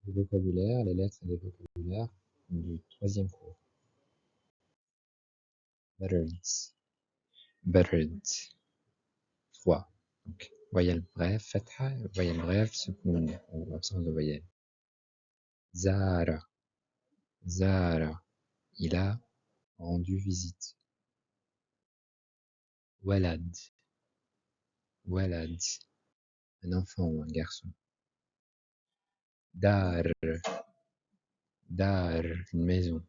Le vocabulaire, les lettres et les vocabulaires du troisième cours. Birds, birds, 3. Donc, voyelle brève, fatha, voyelle brève, secoun, ou absence de voyelle. Zara, Zara, il a rendu visite. Walad, Walad, un enfant ou un garçon. Dar, Dar, une maison.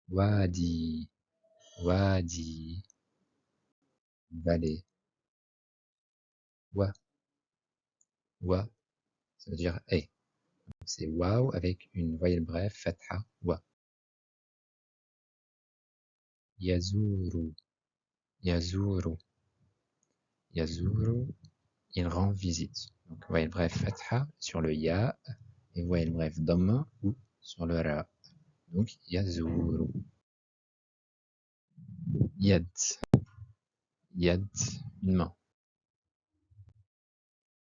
Wadi, Wadi, vallée. Wa, Wa, ça veut dire hey. C'est waouh avec une voyelle brève, fatha, wa. Yazuru, Yazuru, Yazuru, il rend visite. Donc voyelle brève fatha sur le ya et voyelle brève dhamma ou sur le ra. Donc Yazuru. Yad, Yad, une main.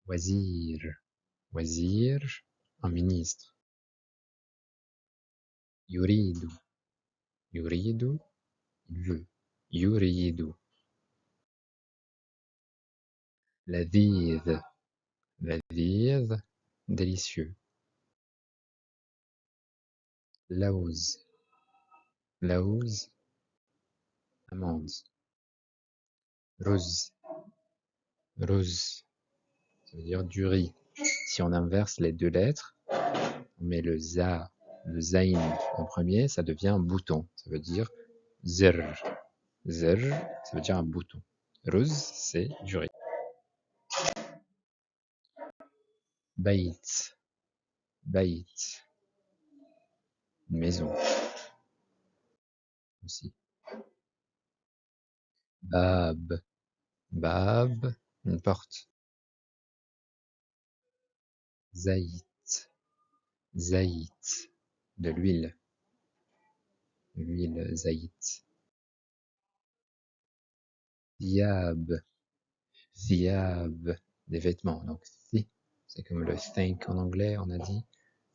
Wazir, Wazir, un ministre. Yuridu, Yuridu, il veut. Yuridu. Ladhidh, Ladhidh, délicieux. Laouz, Laouz, amande. Rose, Rose, ça veut dire du riz. Si on inverse les deux lettres, on met le za, le zain en premier, ça devient un bouton. Ça veut dire zr. Zr, ça veut dire un bouton. Rose, c'est du riz. Bait, Bait, une maison aussi. Bab, Bab, une porte. Zaït, Zaït, de l'huile. L'huile zaït. Thiab, Thiab, des vêtements. Donc, thi, c'est comme le think en anglais, on a dit.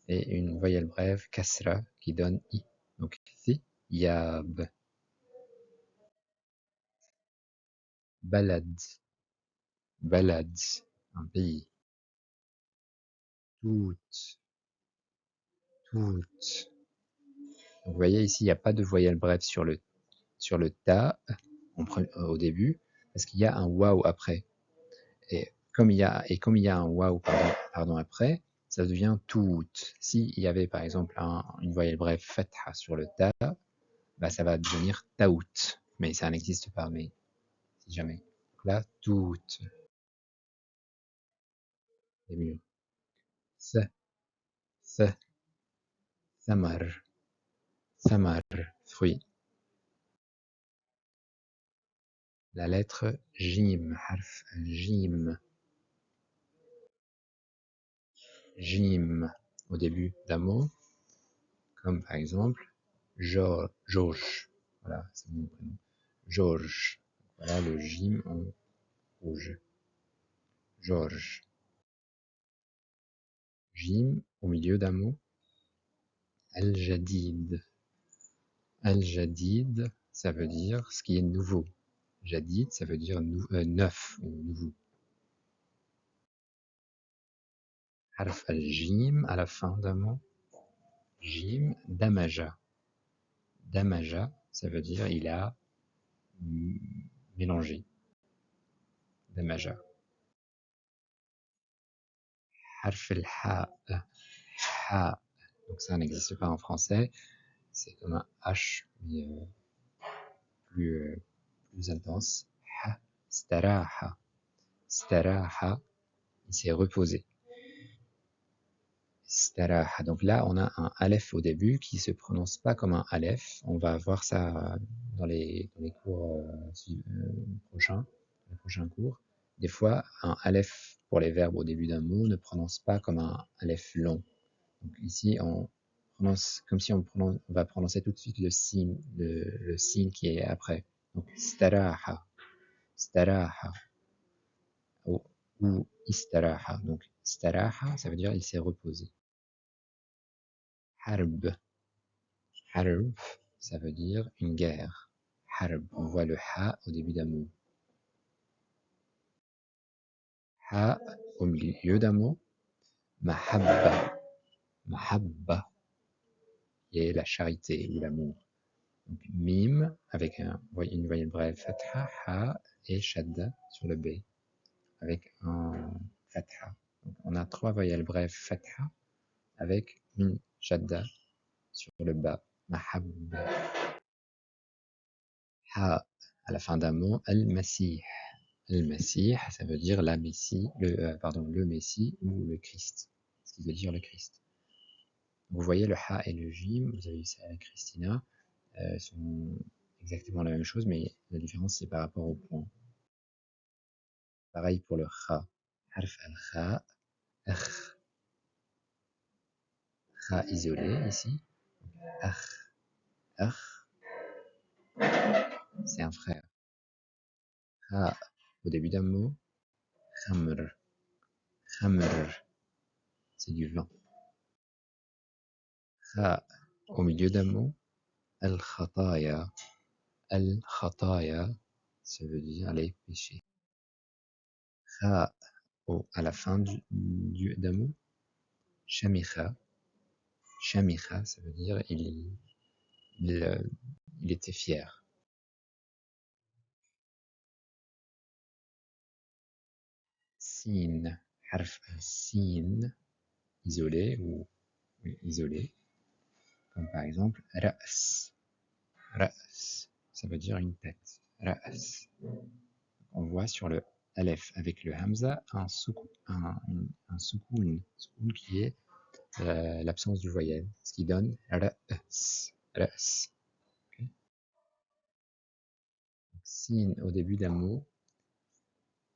Et une voyelle brève, kasra, qui donne i. Donc, thiyab. Balad, Balad, un pays. Tout, tout. Donc, vous voyez ici, il n'y a pas de voyelle brève sur le ta au début, parce qu'il y a un waouh après. Et comme il y a un waouh pardon, après, ça devient tout. S'il y avait par exemple une voyelle brève fatha sur le ta, bah, ça va devenir taout. Mais ça n'existe pas, mais si jamais. Donc là, tout, les murs. Sa, sa, samar, samar, fruit. La lettre jim, harf jim, jim, au début d'un mot, comme par exemple Georges. Voilà, c'est mon prénom. Georges. Voilà le jim en rouge. Georges. Jim au milieu d'un mot. Al-Jadid. Al-Jadid, ça veut dire ce qui est nouveau. Jadid, ça veut dire neuf ou nouveau. Harf al-Jim à la fin d'un mot. Jim, Damaja. Damaja, ça veut dire il a mélangé. Damaja. Harf al-Ha. Ha. Donc ça n'existe pas en français. C'est comme un H, mais plus intense. Ha. Staraha. Staraha. Il s'est reposé. Staraha. Donc là, on a un aleph au début qui se prononce pas comme un aleph. On va voir ça dans les cours prochains, les prochains cours. Des fois, un aleph pour les verbes au début d'un mot ne prononce pas comme un aleph long. Donc ici, on prononce comme si on va prononcer tout de suite le sin, le sin qui est après. Donc staraha, staraha ou istaraha. Donc Staraha, ça veut dire il s'est reposé. Harb. Harb, ça veut dire une guerre. Harb, on voit le ha au début d'un mot. Ha au milieu d'un mot. Mahabba. Mahabba, qui est la charité ou l'amour. Donc, mim avec une voyelle brève fatha, ha et shadda sur le b avec un fatha. Donc, on a 3 voyelles brèves fatha avec une shadda sur le bas. Mahabba. Ha à la fin d'un mot, al-masih. Al-masih, ça veut dire le Messie ou le Christ. Ce qui veut dire le Christ. Vous voyez le ha et le jim, vous avez vu ça avec Christina, sont exactement la même chose, mais la différence c'est par rapport au point. Pareil pour le kha. Harf al-kha, akh. Kha isolé ici. Akh, akh, c'est un frère. Kha au début d'un mot. Khamr, khamr, c'est du vin. Kha au milieu d'un mot. Al-khataya, al-khataya, ça veut dire les péchés. Kha à la fin d'un mot. Shamicha, shamicha, ça veut dire il était fier. Sin, harf sin, isolé ou isolé, comme par exemple ra's. Ra's, ça veut dire une tête. Ra's. On voit sur le alef avec le hamza un soukoun qui est l'absence du voyelle, ce qui donne ra's. Ra's. Okay. Sin au début d'un mot.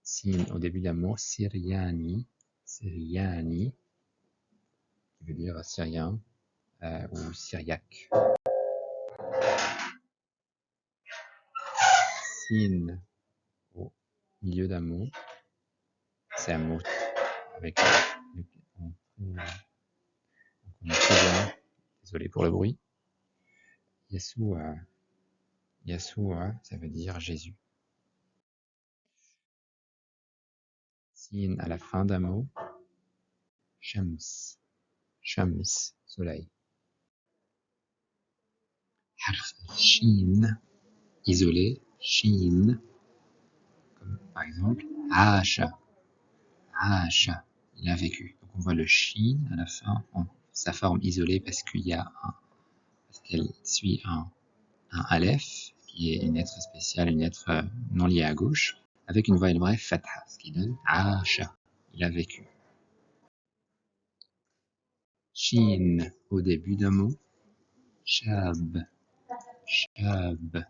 Sin au début d'un mot, Syriani, Syriani, qui veut dire syrien ou syriaque. Sin au milieu d'un mot, c'est un mot avec on connaît très bien, désolé pour le bruit. Yeshua, Yeshua, ça veut dire Jésus. Sin à la fin d'un mot, Shams, Shams, soleil. Harf Shin, isolé, Shin, comme par exemple Asha. Asha, il a vécu. Donc on voit le shin à la fin, sa forme isolée parce qu'elle suit un aleph, qui est une lettre spéciale, une lettre non liée à gauche, avec une voyelle brève fatha, ce qui donne Asha, il a vécu. Shin au début d'un mot, Shab, Shab,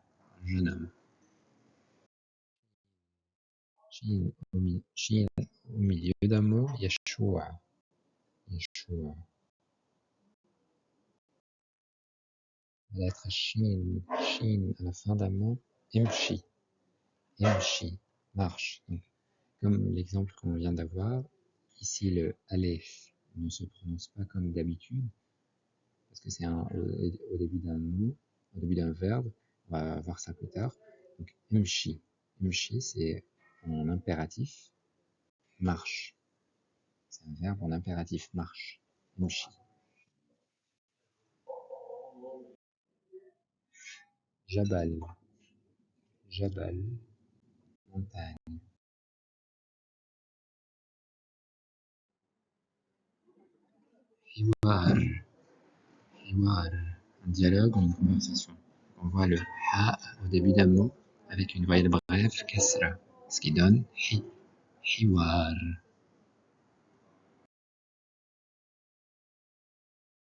jeune homme. Shin au milieu d'un mot, Yeshua, Yeshua. La lettre Shin, Shin à la fin d'un mot, Imshi, Imshi, marche. Donc, comme l'exemple qu'on vient d'avoir, ici le Aleph ne se prononce pas comme d'habitude, parce que c'est au début d'un mot, au début d'un verbe, on va voir ça plus tard. Donc Imshi, Imshi c'est en impératif, marche. C'est un verbe en impératif, marche. Imshi. Jabal, Jabal, montagne. Hiwar, Hiwar, un dialogue ou une conversation. On voit le ha au début d'un mot avec une voyelle brève, kasra, ce qui donne hi, hiwar.